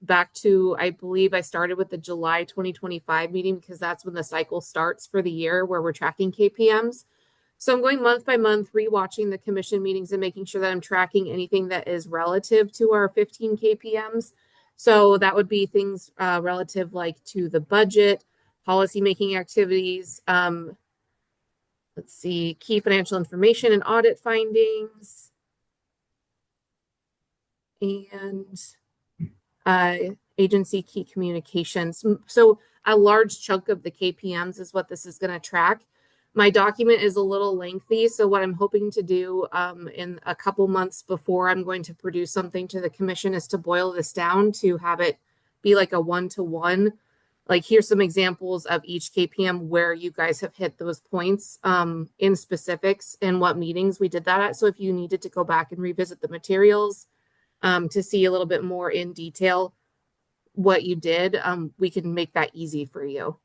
Back to, I believe I started with the July 2025 meeting because that's when the cycle starts for the year where we're tracking KPMs. So I'm going month by month, rewatching the commission meetings and making sure that I'm tracking anything that is relative to our 15 KPMs. So that would be things relative like to the budget, policy making activities, let's see, key financial information and audit findings, and uh, agency key communications. So a large chunk of the KPMs is what this is going to track. My document is a little lengthy, so what I'm hoping to do in a couple months before I'm going to produce something to the commission is to boil this down to have it be like a one-to-one. Like here's some examples of each KPM where you guys have hit those points in specifics and what meetings we did that at. So if you needed to go back and revisit the materials to see a little bit more in detail what you did, we can make that easy for you.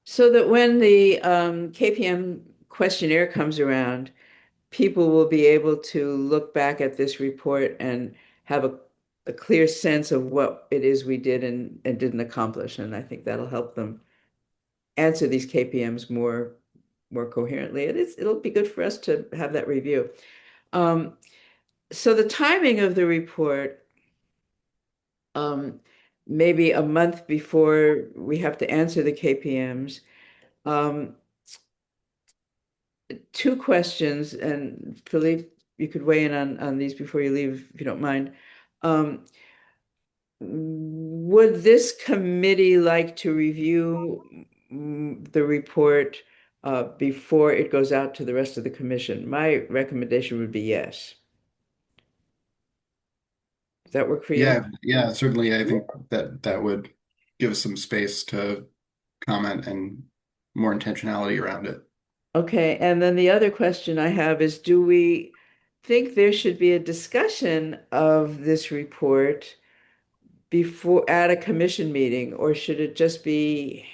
So that when the KPM questionnaire comes around, people will be able to look back at this report and have a clear sense of what it is we did and didn't accomplish. And I think that'll help them answer these KPMs more coherently. It'll be good for us to have that review. Um, so the timing of the report, um, maybe a month before we have to answer the KPMs. Um, Two questions, and Philippe, you could weigh in on these before you leave, if you don't mind. Um, would this committee like to review the report before it goes out to the rest of the commission? My recommendation would be yes. Does that work for you? Yeah, certainly. I think that would give us some space to comment and more intentionality around it. Okay, and then the other question I have is, do we think there should be a discussion of this report before at a commission meeting, or should it just be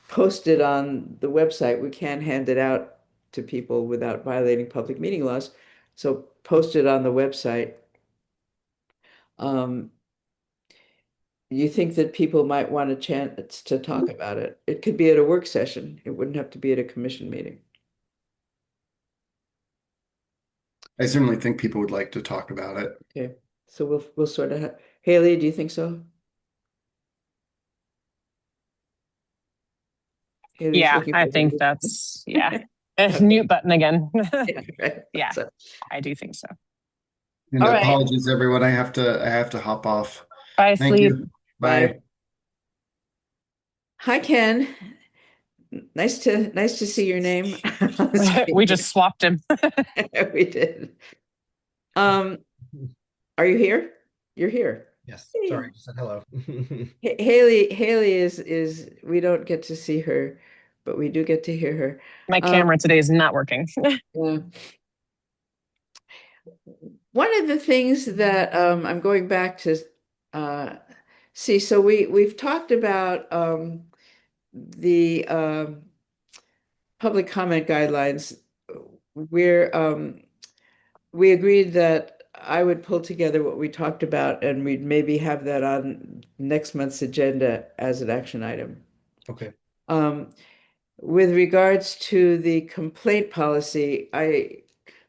posted on the website? We can't hand it out to people without violating public meeting laws. So post it on the website. Um, you think that people might want a chance to talk about it? It could be at a work session. It wouldn't have to be at a commission meeting. I certainly think people would like to talk about it. Okay, so we'll sort of have, Haley, do you think so? Haley's Yeah, looking I for the think mute. that's, yeah. Okay. Mute button again. Yeah, right. Yeah, So, I do think so. And All right. apologies, everyone. I have to hop off. Bye, Thank Sleep. you. bye. Bye. Hi, Ken. Nice to see your name on the We screen. just swapped him. We did. Um, are you here? You're here. Yes, Hey. sorry, just said hello. Haley is we don't get to see her, but we do get to hear her. My Um, camera today is not working. yeah. One of the things that I'm going back to uh, see, so we've talked about the public comment guidelines. We're we agreed that I would pull together what we talked about and we'd maybe have that on next month's agenda as an action item. Okay. Um, with regards to the complaint policy, I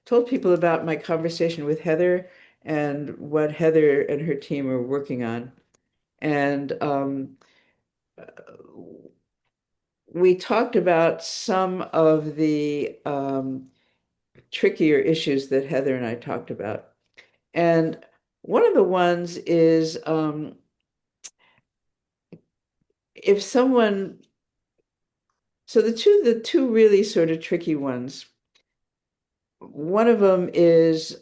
told people about my conversation with Heather and what Heather and her team are working on. And we talked about some of the trickier issues that Heather and I talked about. And one of the ones is if someone So the two really sort of tricky ones. One of them is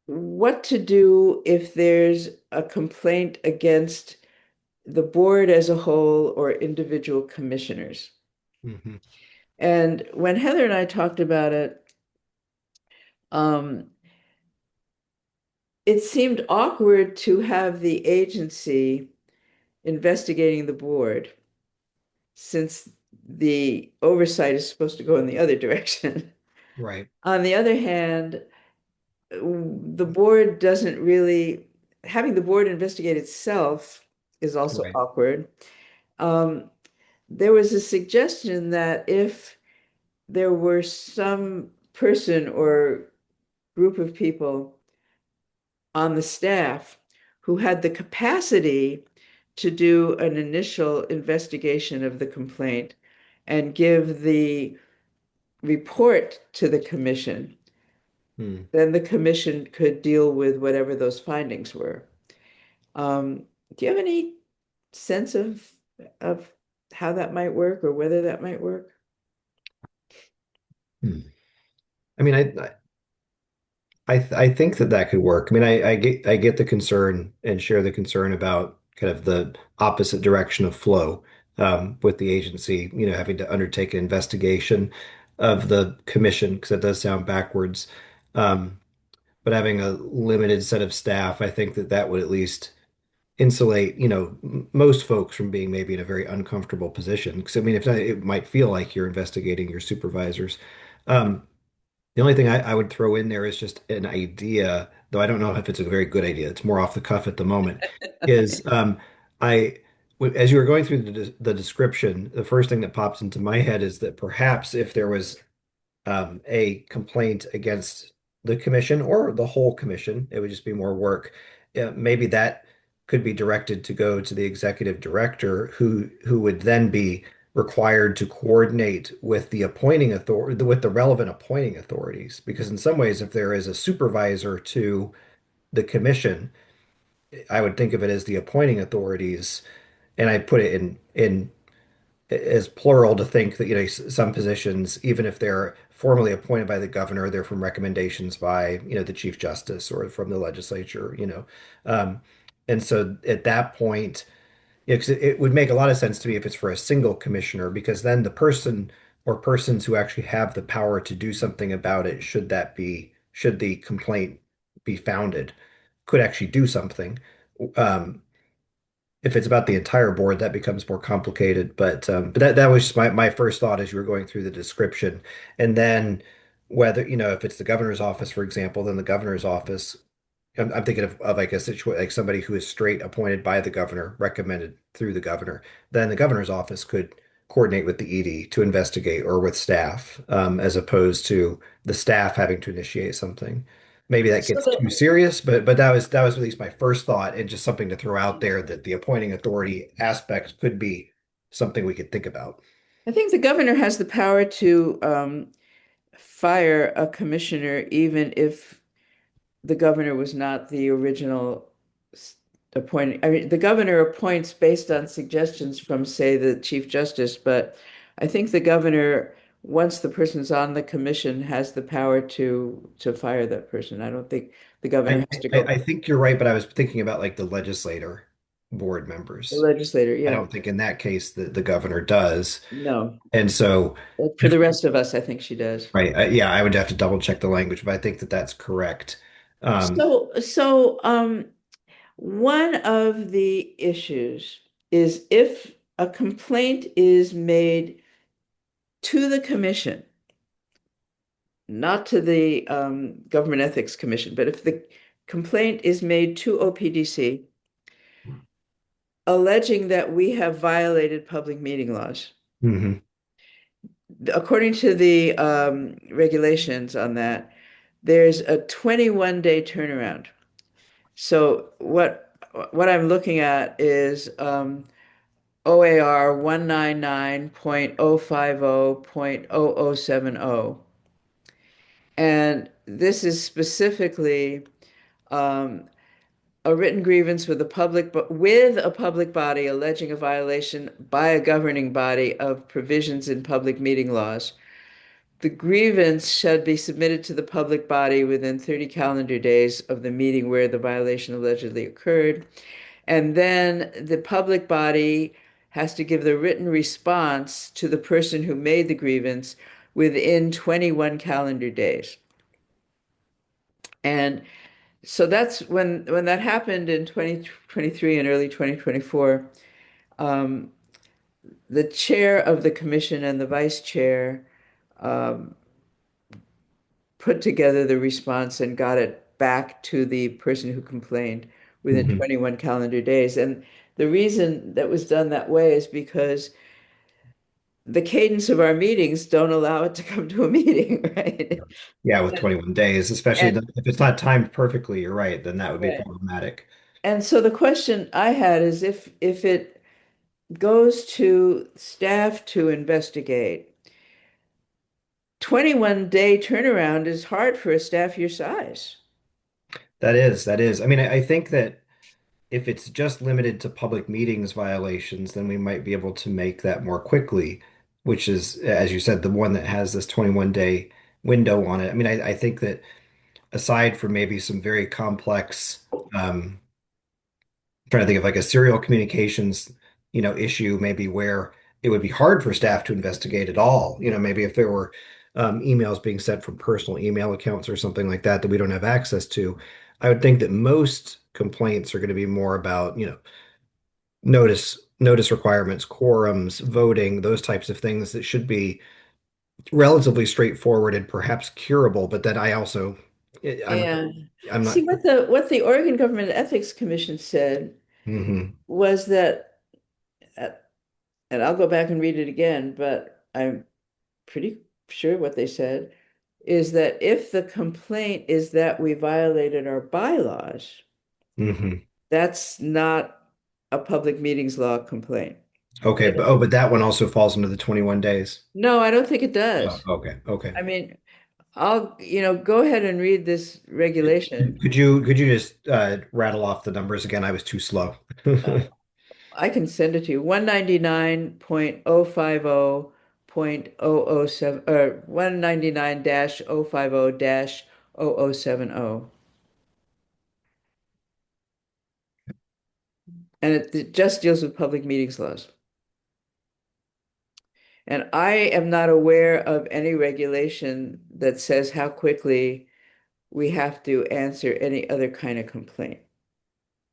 what to do if there's a complaint against the board as a whole or individual commissioners. Hmm. And when Heather and I talked about it, um, it seemed awkward to have the agency investigating the board since the oversight is supposed to go in the other direction. Right. On the other hand, the board doesn't really, having the board investigate itself is also Right. awkward. Um, there was a suggestion that if there were some person or group of people on the staff who had the capacity to do an initial investigation of the complaint and give the report to the commission, Hmm. then the commission could deal with whatever those findings were. Do you have any sense of how that might work or whether that might work? Hmm. I mean, I think that that could work. I mean, I get the concern and share the concern about kind of the opposite direction of flow with the agency, having to undertake an investigation of the commission because that does sound backwards. Um, but having a limited set of staff, I think that that would at least insulate, most folks from being maybe in a very uncomfortable position. Because I mean, if not, it might feel like you're investigating your supervisors. Um, the only thing I would throw in there is just an idea, though I don't know if it's a very good idea. It's more off the cuff at the moment. Is I, as you were going through the description, the first thing that pops into my head is that perhaps if there was a complaint against the commission or the whole commission, it would just be more work. Maybe that could be directed to go to the executive director, who would then be required to coordinate with the appointing authority, with the relevant appointing authorities. Because in some ways, if there is a supervisor to the commission, I would think of it as the appointing authorities, and I put it in as plural to think that, some positions, even if they're formally appointed by the governor, they're from recommendations by, the chief justice or from the legislature. Um, and so at that point, 'cause it would make a lot of sense to me if it's for a single commissioner, because then the person or persons who actually have the power to do something about it, should the complaint be founded, could actually do something. Um, if it's about the entire board, that becomes more complicated. But that was just my first thought as you were going through the description. And then whether, if it's the governor's office, for example, then the governor's office, I'm thinking of like a situation like somebody who is straight appointed by the governor, recommended through the governor. Then the governor's office could coordinate with the ED to investigate or with staff, as opposed to the staff having to initiate something. Maybe that So gets too serious, but that was at least my first thought, and just something to throw out there that the appointing authority aspect could be something we could think about. I think the governor has the power to fire a commissioner even if the governor was not the original appointing. I mean, the governor appoints based on suggestions from, say, the chief justice, but I think the governor, once the person's on the commission, has the power to fire that person. I don't think the governor I, has to I go I think you're right, but I was thinking about like the legislator board the members. legislator. I Yeah, don't think in that case the governor does. no. And so, But for the rest of us, I think she does. right, yeah, I would have to double check the language, but I think that that's correct. Um, So, one of the issues is if a complaint is made to the commission, not to the Government Ethics Commission, but if the complaint is made to OPDC alleging that we have violated public meeting laws, mhm. according to the regulations on that, there's a 21-day turnaround. So what I'm looking at is OAR 199.050.0070. And this is specifically a written grievance with a public body alleging a violation by a governing body of provisions in public meeting laws. The grievance should be submitted to the public body within 30 calendar days of the meeting where the violation allegedly occurred. And then the public body has to give the written response to the person who made the grievance within 21 calendar days. And so that's when that happened in 2023 and early 2024. Um, the chair of the commission and the vice chair um, put together the response and got it back to the person who complained within Hmm. 21 calendar days. And the reason that was done that way is because the cadence of our meetings don't allow it to come to a meeting, right? Yeah, with 21 days, especially And if it's not timed perfectly, you're right, then that would be right. problematic. And so the question I had is if it goes to staff to investigate, 21-day turnaround is hard for a staff your size. That is. I mean, I think that if it's just limited to public meetings violations, then we might be able to make that more quickly, which is, as you said, the one that has this 21-day window on it. I mean, I think that aside from maybe some very complex, trying to think of like a serial communications, issue, maybe where it would be hard for staff to investigate at all. Maybe if there were emails being sent from personal email accounts or something like that that we don't have access to. I would think that most complaints are going to be more about, notice requirements, quorums, voting, those types of things that should be relatively straightforward and perhaps curable. But then I also, I'm Yeah. I'm See not. what the Oregon Government Ethics Commission said Mhm. was that, uh, and I'll go back and read it again, but I'm pretty sure what they said is that if the complaint is that we violated our bylaws, Mhm. that's not a public meetings law complaint. Okay, but that one also falls into the 21 days. No, I don't think it Oh, does. okay, okay. I mean, I'll, go ahead and read this regulation. Could you just rattle off the numbers again? I was too slow. Uh, I can send it to you. 199.050.007 or 199-050-0070. And it just deals with public meetings laws. And I am not aware of any regulation that says how quickly we have to answer any other kind of complaint.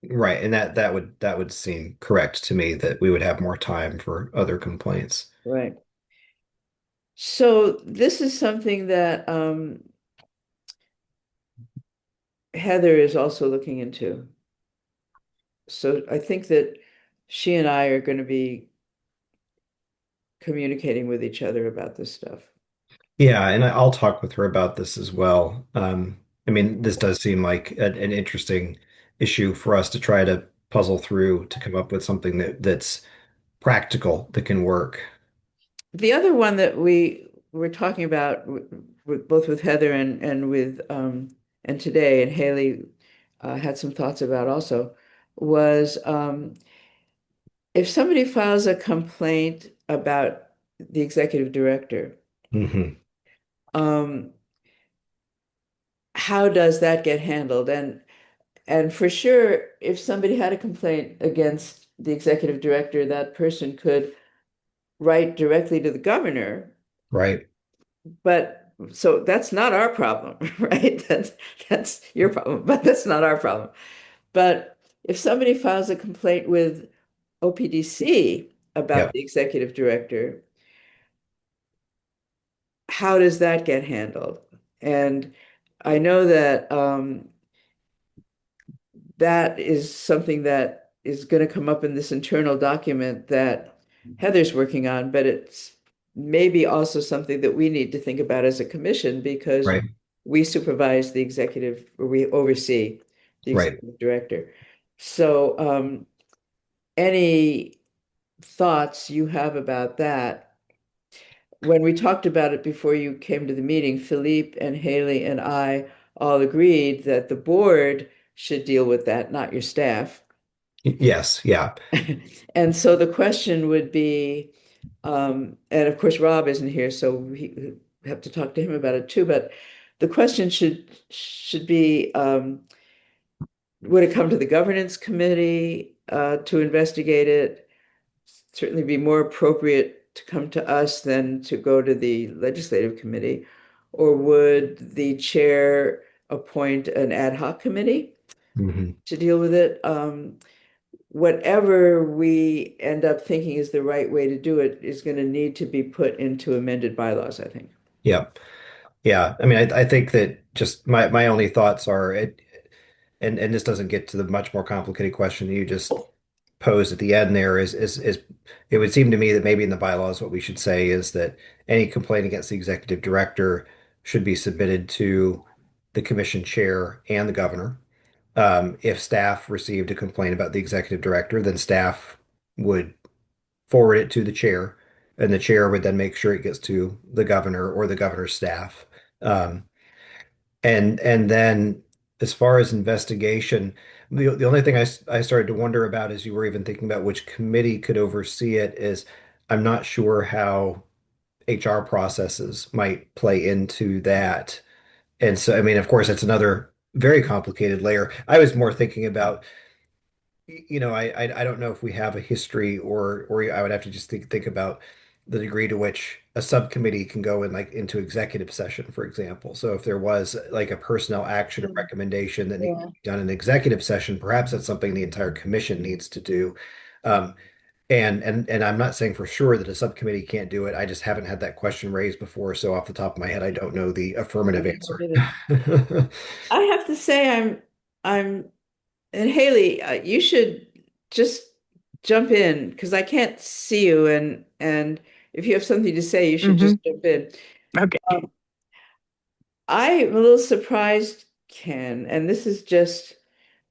Right, and that would seem correct to me that we would have more time for other complaints. Right. So this is something that Heather is also looking into. So I think that she and I are going to be communicating with each other about this stuff. Yeah, and I'll talk with her about this as well. I mean, this does seem like an interesting issue for us to try to puzzle through to come up with something that's practical that can work. The other one that we were talking about with both with Heather and with and today and Haley had some thoughts about also was if somebody files a complaint about the executive director, Hmm. um, how does that get handled? And for sure, if somebody had a complaint against the executive director, that person could write directly to the governor. Right, But so that's not our problem, right? That's your problem, but that's not our problem. But if somebody files a complaint with OPDC about yep, the executive director, how does that get handled? And I know that that is something that is going to come up in this internal document that Heather's working on, but it's maybe also something that we need to think about as a commission because right, we supervise the executive, or we oversee the right. executive director. So, any thoughts you have about that? When we talked about it before you came to the meeting, Philippe and Haley and I all agreed that the board should deal with that, not your staff. Yes, yeah. And so the question would be, and of course Rob isn't here, so we have to talk to him about it too. But the question should be, would it come to the governance committee to investigate it? Certainly be more appropriate to come to us than to go to the legislative committee, or would the chair appoint an ad hoc committee Mhm. to deal with it? Whatever we end up thinking is the right way to do it is going to need to be put into amended bylaws, I think. Yeah. Yeah. I mean, I think that just my only thoughts are it, and this doesn't get to the much more complicated question you just posed at the end there is it would seem to me that maybe in the bylaws what we should say is that any complaint against the executive director should be submitted to the commission chair and the governor. If staff received a complaint about the executive director, then staff would forward it to the chair, and the chair would then make sure it gets to the governor or the governor's staff. Um, and then as far as investigation, the only thing I started to wonder about as you were even thinking about which committee could oversee it is I'm not sure how HR processes might play into that. And so, I mean, of course, it's another very complicated layer. I was more thinking about I don't know if we have a history or I would have to just think about the degree to which a subcommittee can go in like into executive session, for example. So if there was like a personnel action or recommendation that needs to Yeah. be done in executive session, perhaps that's something the entire commission needs to do. Um, and I'm not saying for sure that a subcommittee can't do it. I just haven't had that question raised before. So off the top of my head, I don't know the affirmative answer. I have to say, I'm, and Haley, you should just jump in because I can't see you, and if you have something to say, you should Hmm. just jump in. Okay. Um, I'm a little surprised, Ken, and this is just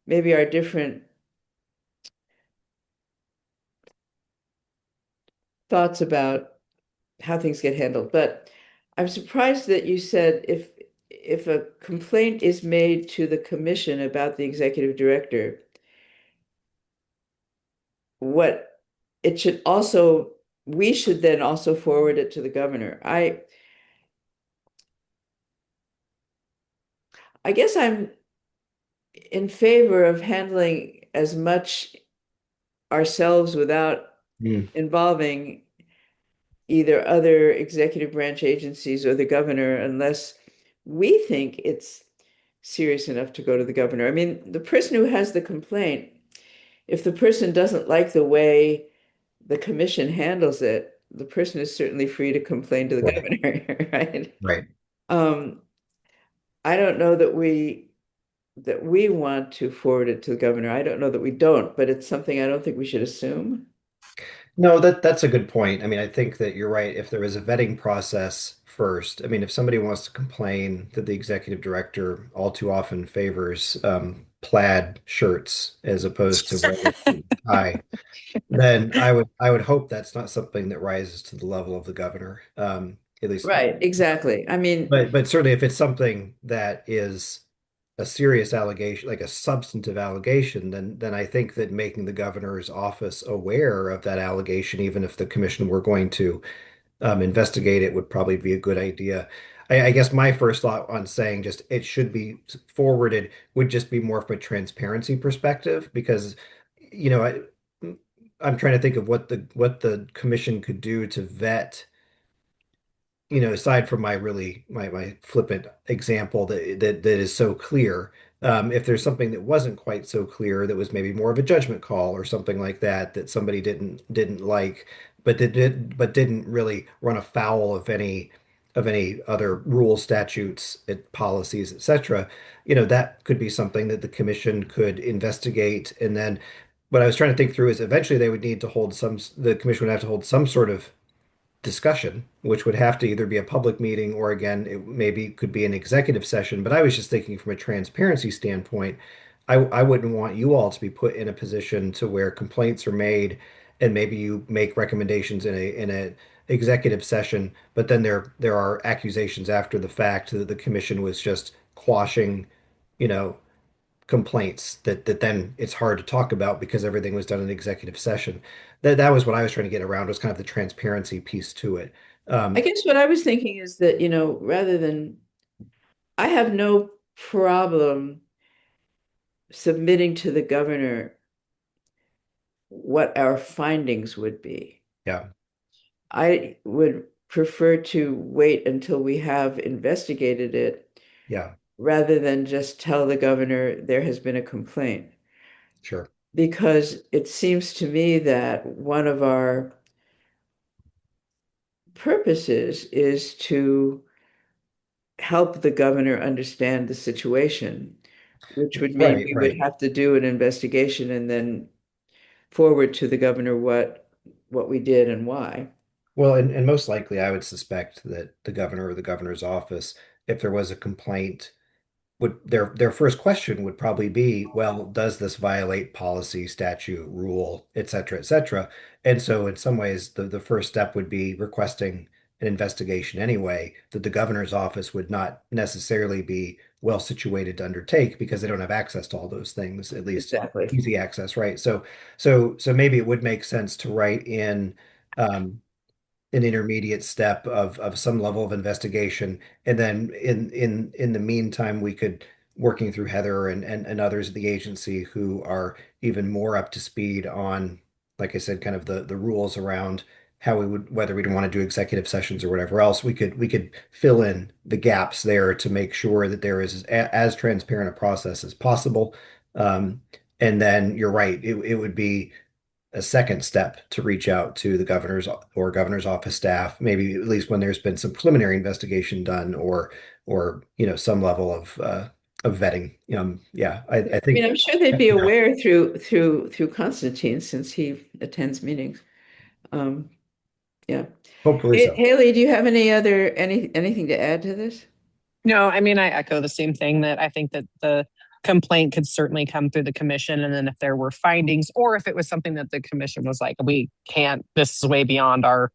maybe our different thoughts about how things get handled. But I'm surprised that you said if a complaint is made to the commission about the executive director, what it should also we should then also forward it to the governor. I guess I'm in favor of handling as much ourselves without Mm, involving either other executive branch agencies or the governor unless we think it's serious enough to go to the governor. I mean, the person who has the complaint, if the person doesn't like the way the commission handles it, the person is certainly free to complain to the right, governor, right? right. Um, I don't know that we want to forward it to the governor. I don't know that we don't, but it's something I don't think we should assume. No, that's a good point. I mean, I think that you're right. If there was a vetting process first, I mean, if somebody wants to complain that the executive director all too often favors plaid shirts as opposed to wearing a suit and tie, then I would hope that's not something that rises to the level of the governor. At least, Right, exactly. I mean, but certainly if it's something that is a serious allegation, like a substantive allegation, then I think that making the governor's office aware of that allegation, even if the commission were going to investigate it, would probably be a good idea. I guess my first thought on saying just it should be forwarded would just be more from a transparency perspective, because I'm trying to think of what the commission could do to vet, aside from my flippant example that is so clear, if there's something that wasn't quite so clear, that was maybe more of a judgment call or something like that, that somebody didn't like, but didn't really run afoul of any other rules, statutes, policies, etc. That could be something that the commission could investigate, and then what I was trying to think through is eventually the commission would have to hold some sort of discussion, which would have to either be a public meeting or again, it maybe could be an executive session. But I was just thinking from a transparency standpoint, I wouldn't want you all to be put in a position to where complaints are made and maybe you make recommendations in a executive session, but then there are accusations after the fact that the commission was just quashing, you know, complaints that then it's hard to talk about because everything was done in executive session. That was what I was trying to get around, was kind of the transparency piece to it. I Um, guess what I was thinking is that, rather than, I have no problem submitting to the governor what our findings would be. yeah, I would prefer to wait until we have investigated it yeah, rather than just tell the governor there has been a complaint. sure. Because it seems to me that one of our purposes is to help the governor understand the situation, which would mean Right, we would right. have to do an investigation and then forward to the governor what we did and why. Well, and most likely, I would suspect that the governor or the governor's office, if there was a complaint, would their first question would probably be, well, does this violate policy, statute, rule, et cetera, et cetera? And so in some ways, the first step would be requesting an investigation anyway, that the governor's office would not necessarily be well situated to undertake because they don't have access to all those things, at least Exactly. easy access, right? So maybe it would make sense to write in um, an intermediate step of some level of investigation. And then in the meantime, we could, working through Heather and others at the agency who are even more up to speed on, like I said, kind of the rules around how we would, whether we'd want to do executive sessions or whatever else, we could fill in the gaps there to make sure that there is as transparent a process as possible. Um, and then you're right, it would be a second step to reach out to the governor's or governor's office staff, maybe at least when there's been some preliminary investigation done, or some level of vetting. Yeah, I I mean, think I'm sure they'd be aware through Constantine since he attends meetings. Um, yeah. hopefully so. Haley, do you have anything to add to this? No, I mean, I echo the same thing, that I think that the complaint could certainly come through the commission. And then if there were findings, or if it was something that the commission was like, we can't, this is way beyond our,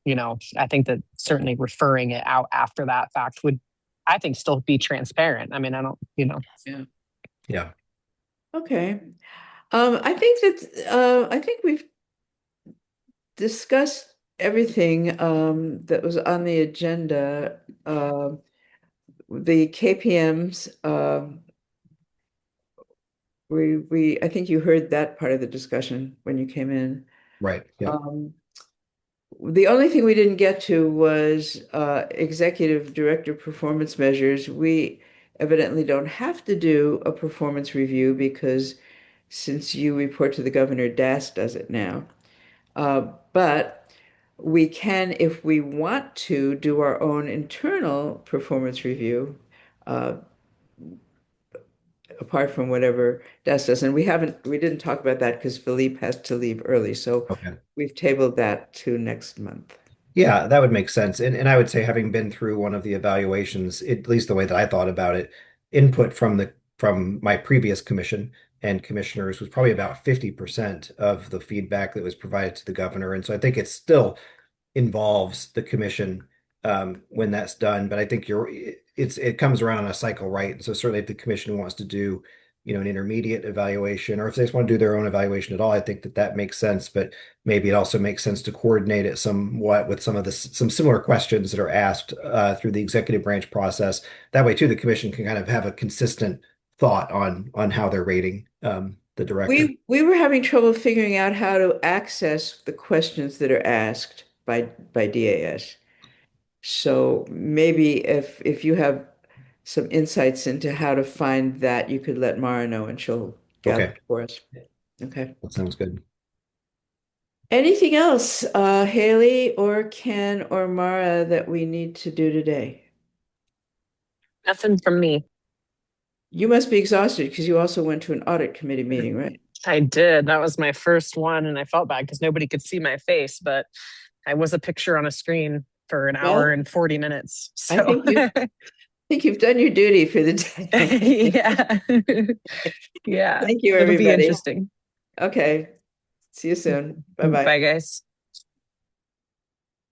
I think that certainly referring it out after that fact would, I think, still be transparent. I mean, I don't, Yeah. Yeah. Okay. I think we've discussed everything that was on the agenda. The KPMs, I think you heard that part of the discussion when you came in. Right. Yeah. Um, the only thing we didn't get to was executive director performance measures. We evidently don't have to do a performance review because since you report to the governor, DAS does it now. But we can, if we want to, do our own internal performance review, uh, apart from whatever Des does. And we didn't talk about that because Philippe has to leave early. So Okay. we've tabled that to next month. Yeah, that would make sense. And I would say, having been through one of the evaluations, at least the way that I thought about it, input from my previous commission and commissioners was probably about 50% of the feedback that was provided to the governor. And so I think it still involves the commission when that's done. But I think it comes around on a cycle, right? And so certainly if the commission wants to do, an intermediate evaluation, or if they just want to do their own evaluation at all, I think that makes sense. But maybe it also makes sense to coordinate it somewhat with some similar questions that are asked through the executive branch process. That way, too, the commission can kind of have a consistent thought on how they're rating the director. We were having trouble figuring out how to access the questions that are asked by DAS. So maybe if you have some insights into how to find that, you could let Mara know and she'll gather Okay, it for us. Okay. that sounds good. Anything else, Haley or Ken or Mara, that we need to do today? nothing from me. You must be exhausted because you also went to an audit committee meeting, right? I did. That was my first one, and I felt bad because nobody could see my face, but I was a picture on a screen for an hour Well, and 40 minutes. I So, think you've done your duty for the day. yeah. Yeah. Thank you, It'll be everybody. interesting. Okay. See you soon. Bye-bye. Bye, guys.